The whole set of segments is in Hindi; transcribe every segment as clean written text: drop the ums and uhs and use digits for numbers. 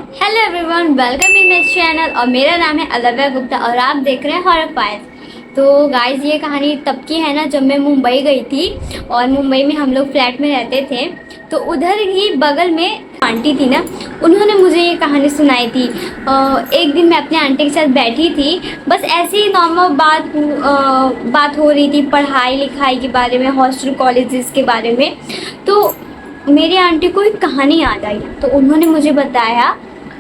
Hello everyone, welcome in my channel. और मेरा नाम है अलव्या गुप्ता और आप देख रहे हैं हॉरर फाइल्स। तो गाइस, ये कहानी तब की है ना जब मैं मुंबई गई थी। और मुंबई में हम लोग फ्लैट में रहते थे। तो उधर ही बगल में आंटी थी ना, उन्होंने मुझे ये कहानी सुनाई थी। एक दिन मैं अपने आंटी के साथ बैठी थी, बस ऐसे ही नॉर्मल बात हो रही थी पढ़ाई लिखाई के बारे में, हॉस्टल कॉलेजेस के बारे में। तो मेरी आंटी को एक कहानी याद आई, तो उन्होंने मुझे बताया।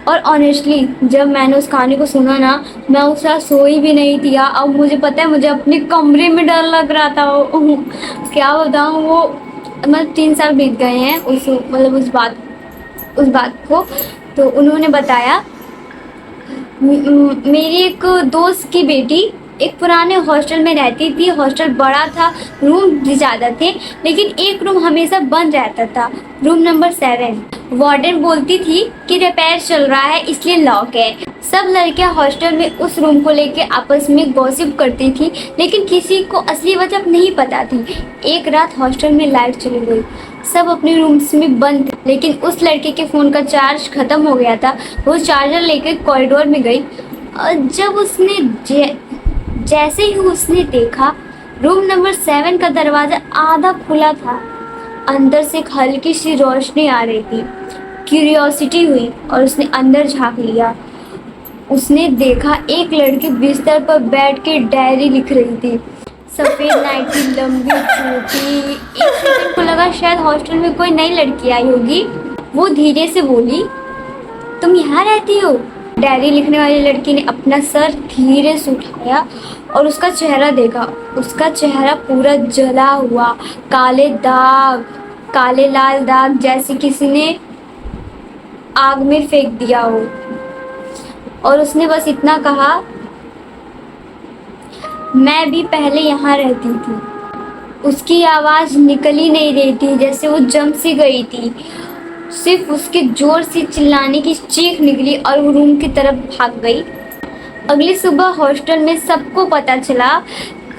और ऑनेस्टली जब मैंने उस कहानी को सुना ना, मैं उस रात सोई भी नहीं थी। अब मुझे पता है, मुझे अपने कमरे में डर लग रहा था। क्या बताऊँ, वो मतलब 3 साल बीत गए हैं उस बात को। तो उन्होंने बताया, मेरी एक दोस्त की बेटी एक पुराने हॉस्टल में रहती थी। हॉस्टल बड़ा था, रूम भी ज़्यादा थे, लेकिन एक रूम हमेशा बंद रहता था, रूम नंबर 7। वार्डन बोलती थी कि रिपेयर चल रहा है इसलिए लॉक है। सब लड़कियां हॉस्टल में उस रूम को लेके आपस में गॉसिप करती थी, लेकिन किसी को असली वजह नहीं पता थी। एक रात हॉस्टल में लाइट चली गई, सब अपने रूम्स में बंद थे, लेकिन उस लड़के के फ़ोन का चार्ज ख़त्म हो गया था। वो चार्जर लेकर कॉरिडोर में गई और जब उसने जैसे ही उसने देखा, रूम नंबर 7 का दरवाज़ा आधा खुला था। अंदर से एक हल्की सी रोशनी आ रही थी। क्यूरियोसिटी हुई और उसने अंदर झांक लिया। उसने देखा एक लड़की बिस्तर पर बैठ के डायरी लिख रही थी। सफ़ेद नाइटी, लंबी चोटी। एक सेकंड को लगा शायद हॉस्टल में कोई नई लड़की आई होगी। वो धीरे से बोली, तुम यहाँ रहती हो? डायरी लिखने वाली लड़की ने अपना सर धीरे से उठाया और उसका चेहरा देखा। उसका चेहरा पूरा जला हुआ, काले दाग, काले लाल दाग, जैसे किसी ने आग में फेंक दिया हो। और उसने बस इतना कहा, मैं भी पहले यहाँ रहती थी। उसकी आवाज़ निकल ही नहीं रही थी, जैसे वो जम सी गई थी। सिर्फ उसके जोर से चिल्लाने की चीख निकली और वो रूम की तरफ भाग गई। अगली सुबह हॉस्टल में सबको पता चला।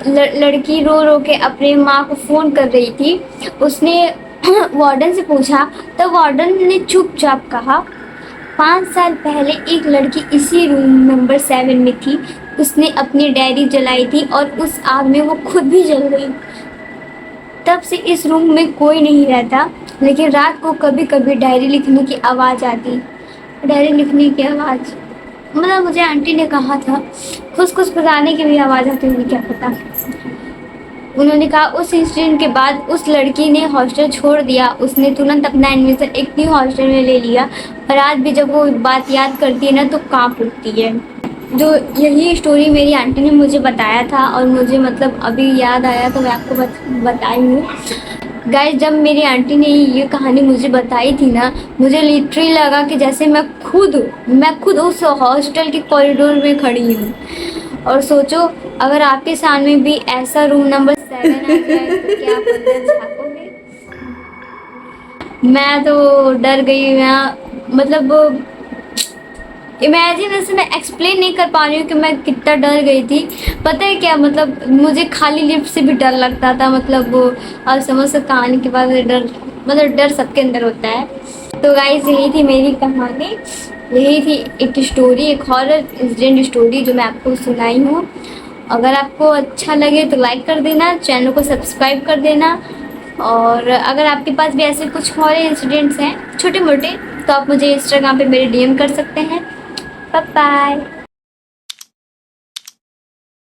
लड़की रो रो के अपने माँ को फ़ोन कर रही थी। उसने वार्डन से पूछा, तब वार्डन ने चुपचाप कहा, 5 साल पहले एक लड़की इसी रूम नंबर 7 में थी। उसने अपनी डायरी जलाई थी और उस आग में वो खुद भी जल गई। तब से इस रूम में कोई नहीं रहता, लेकिन रात को कभी कभी डायरी लिखने की आवाज़ आती। डायरी लिखने की आवाज़ मतलब मुझे आंटी ने कहा था, खुश बताने की भी आवाज़ आती होगी, क्या पता। उन्होंने कहा उस इंसिडेंट के बाद उस लड़की ने हॉस्टल छोड़ दिया। उसने तुरंत अपना एडमिशन एक न्यू हॉस्टल में ले लिया और आज भी जब वो बात याद करती है ना तो कांप उठती है। जो यही स्टोरी मेरी आंटी ने मुझे बताया था और मुझे मतलब अभी याद आया तो मैं आपको बताई हूँ। गाइस, जब मेरी आंटी ने ये कहानी मुझे बताई थी ना, मुझे लिटरली लगा कि जैसे मैं खुद उस हॉस्टल के कॉरिडोर में खड़ी हूँ। और सोचो, अगर आपके सामने भी ऐसा रूम नंबर 7 आ जाए तो क्या आप अंदर झाँकोगे? मैं तो डर गई। मैं मतलब इमेजिन, ऐसे मैं एक्सप्लेन नहीं कर पा रही हूँ कि मैं कितना डर गई थी। पता है क्या, मतलब मुझे खाली लिफ्ट से भी डर लगता था। मतलब वो आप समझ सकते, कहानी के बाद डर सबके अंदर होता है। तो गाइस, यही थी मेरी कहानी, यही थी एक स्टोरी, एक हॉरर इंसिडेंट स्टोरी जो मैं आपको सुनाई हूँ। अगर आपको अच्छा लगे तो लाइक कर देना, चैनल को सब्सक्राइब कर देना। और अगर आपके पास भी ऐसे कुछ हॉरर इंसिडेंट्स हैं छोटे मोटे, तो आप मुझे इंस्टाग्राम पे मेरे DM कर सकते हैं। Bye bye.